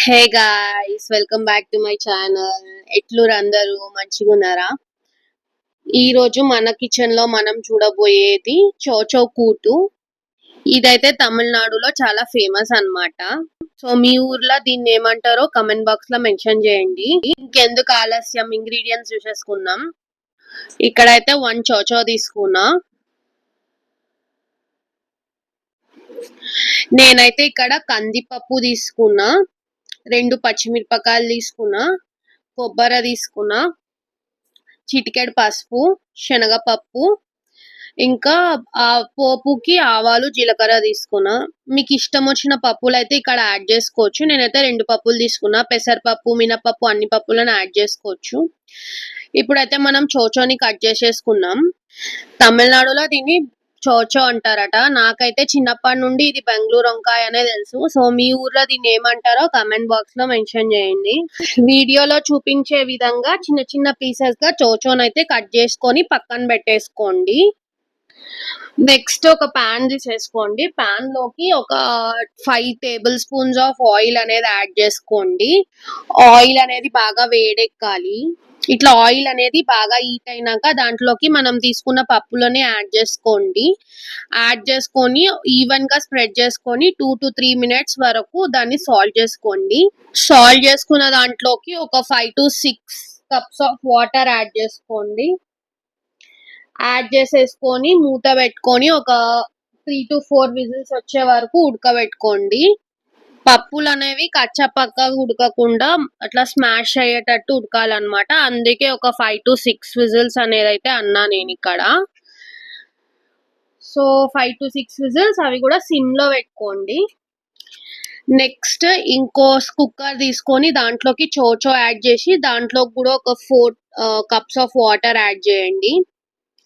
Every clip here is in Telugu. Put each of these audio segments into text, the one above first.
Hey guys, welcome back to my channel. ఎట్లురు అందరూ మంచిగున్నారా? ఈ రోజు మన కిచెన్ లో మనం చూడబోయేది చోచో కూటు. ఇదైతే తమిళనాడులో చాలా ఫేమస్ అన్నమాట. సో మీ ఊర్లో దీన్ని ఏమంటారో కమెంట్ బాక్స్ లో మెన్షన్ చేయండి. ఇంకెందుకు ఆలస్యం, ఇంగ్రీడియంట్స్ చూసేసుకుందాం. ఇక్కడైతే 1 చోచో తీసుకున్నా. నేనైతే ఇక్కడ కందిపప్పు తీసుకున్నా, 2 పచ్చిమిరపకాయలు తీసుకున్నా, కొబ్బరి తీసుకున్నా, చిటికెడు పసుపు, శనగపప్పు, ఇంకా పోపుకి ఆవాలు, జీలకర్ర తీసుకున్నా. మీకు ఇష్టం వచ్చిన పప్పులు అయితే ఇక్కడ యాడ్ చేసుకోవచ్చు. నేనైతే 2 పప్పులు తీసుకున్నా, పెసరపప్పు, మినపప్పు, అన్ని పప్పులను యాడ్ చేసుకోవచ్చు. ఇప్పుడైతే మనం చోచోని కట్ చేసేసుకుందాం. తమిళనాడులో దీన్ని చోచో అంటారట. నాకైతే చిన్నప్పటి నుండి ఇది బెంగళూరు వంకాయ అనే తెలుసు. సో మీ ఊర్లో దీన్ని ఏమంటారో కమెంట్ బాక్స్ లో మెన్షన్ చేయండి. వీడియోలో చూపించే విధంగా చిన్న చిన్న పీసెస్ గా చోచోనైతే కట్ చేసుకొని పక్కన పెట్టేసుకోండి. నెక్స్ట్ ఒక పాన్ తీసేసుకోండి. పాన్ లోకి ఒక 5 టేబుల్ స్పూన్స్ ఆఫ్ ఆయిల్ అనేది యాడ్ చేసుకోండి. ఆయిల్ అనేది బాగా వేడెక్కాలి. ఇట్లా ఆయిల్ అనేది బాగా హీట్ అయినాక దాంట్లోకి మనం తీసుకున్న పప్పులని యాడ్ చేసుకోండి. యాడ్ చేసుకొని ఈవెన్ గా స్ప్రెడ్ చేసుకొని 2 to 3 మినిట్స్ వరకు దాన్ని సాల్ట్ చేసుకోండి. సాల్ట్ చేసుకున్న దాంట్లోకి ఒక 5 to 6 cups of water add చేసుకోండి. యాడ్ చేసేసుకొని మూత పెట్టుకొని ఒక 3 to 4 విజిల్స్ వచ్చే వరకు ఉడకబెట్టుకోండి. పప్పులు అనేవి కచ్చపక్కగా ఉడకకుండా అట్లా స్మాష్ అయ్యేటట్టు ఉడకాలన్నమాట. అందుకే ఒక 5 to 6 విజిల్స్ అనేది అయితే అన్నా నేను ఇక్కడ. సో 5 to 6 విజిల్స్ అవి కూడా సిమ్ లో పెట్టుకోండి. నెక్స్ట్ ఇంకో కుక్కర్ తీసుకొని దాంట్లోకి చోచో యాడ్ చేసి దాంట్లో కూడా ఒక 4 కప్స్ ఆఫ్ వాటర్ యాడ్ చేయండి.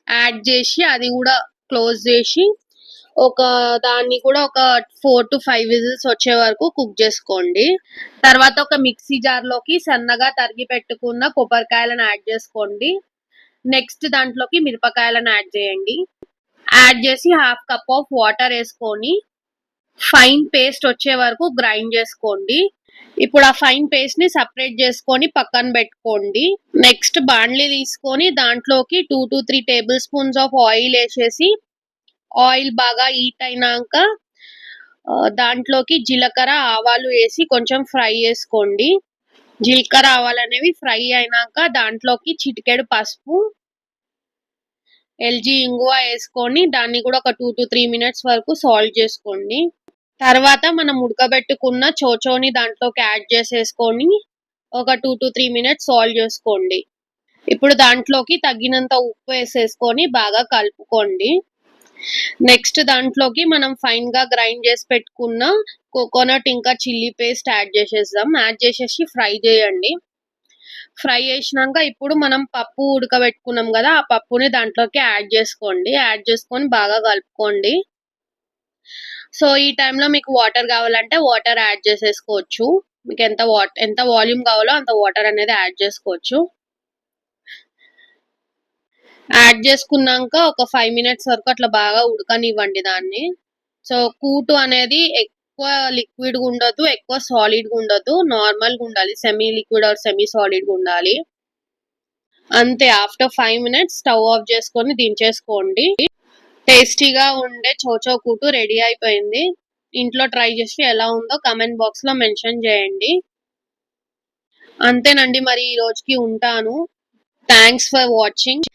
యాడ్ చేసి అది కూడా క్లోజ్ చేసి దాన్ని కూడా ఒక 4 to 5 విజిల్స్ వచ్చే వరకు కుక్ చేసుకోండి. తర్వాత ఒక మిక్సీ జార్ లోకి సన్నగా తరిగి పెట్టుకున్న కొబ్బరికాయలను యాడ్ చేసుకోండి. నెక్స్ట్ దాంట్లోకి మిరపకాయలను యాడ్ చేయండి. యాడ్ చేసి 1/2 కప్ ఆఫ్ వాటర్ వేసుకొని ఫైన్ పేస్ట్ వచ్చే వరకు గ్రైండ్ చేసుకోండి. ఇప్పుడు ఆ ఫైన్ పేస్ట్ ని సపరేట్ చేసుకొని పక్కన పెట్టుకోండి. నెక్స్ట్ బాండ్లీ తీసుకొని దాంట్లోకి 2 to 3 table spoons of oil వేసేసి ఆయిల్ బాగా హీట్ అయినాక దాంట్లోకి జీలకర్ర, ఆవాలు వేసి కొంచెం ఫ్రై చేసుకోండి. జీలకర్ర, ఆవాలు అనేవి ఫ్రై అయినాక దాంట్లోకి చిటికెడు పసుపు, ఎల్జీ ఇంగువ వేసుకొని దాన్ని కూడా ఒక 2 to 3 మినిట్స్ వరకు సాల్ట్ చేసుకోండి. తర్వాత మనం ఉడకబెట్టుకున్న చోచోని దాంట్లోకి యాడ్ చేసేసుకొని ఒక 2 to 3 మినిట్స్ సాల్ట్ చేసుకోండి. ఇప్పుడు దాంట్లోకి తగినంత ఉప్పు వేసేసుకొని బాగా కలుపుకోండి. నెక్స్ట్ దాంట్లోకి మనం ఫైన్ గా గ్రైండ్ చేసి పెట్టుకున్న కోకోనట్ ఇంకా చిల్లీ పేస్ట్ యాడ్ చేసేద్దాం. యాడ్ చేసేసి ఫ్రై చేయండి. ఫ్రై చేసినాక ఇప్పుడు మనం పప్పు ఉడకబెట్టుకున్నాం కదా, ఆ పప్పుని దాంట్లోకి యాడ్ చేసుకోండి. యాడ్ చేసుకొని బాగా కలుపుకోండి. సో ఈ టైంలో మీకు వాటర్ కావాలంటే వాటర్ యాడ్ చేసేసుకోవచ్చు. మీకు ఎంత వాల్యూమ్ కావాలో అంత వాటర్ అనేది యాడ్ చేసుకోవచ్చు. యాడ్ చేసుకున్నాక ఒక 5 మినిట్స్ వరకు అట్లా బాగా ఉడకనివ్వండి దాన్ని. సో కూటు అనేది ఎక్కువ లిక్విడ్ గా ఉండదు, ఎక్కువ సాలిడ్ గా ఉండదు, నార్మల్ గా ఉండాలి. Semi liquid are semi solid గా ఉండాలి. అంతే. ఆఫ్టర్ 5 మినిట్స్ స్టవ్ ఆఫ్ చేసుకొని దించేసుకోండి. టేస్టీగా ఉండే చోచో కూటు రెడీ అయిపోయింది. ఇంట్లో ట్రై చేసి ఎలా ఉందో కమెంట్ బాక్స్ లో మెన్షన్ చేయండి. అంతేనండి, మరి ఈ రోజుకి ఉంటాను. Thanks for watching.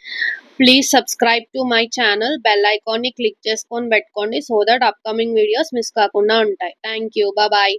Please subscribe to my channel. Bell icon ని క్లిక్ చేసుకొని పెట్టుకోండి so that upcoming videos miss కాకుండా ఉంటాయి. Thank you. బాయ్.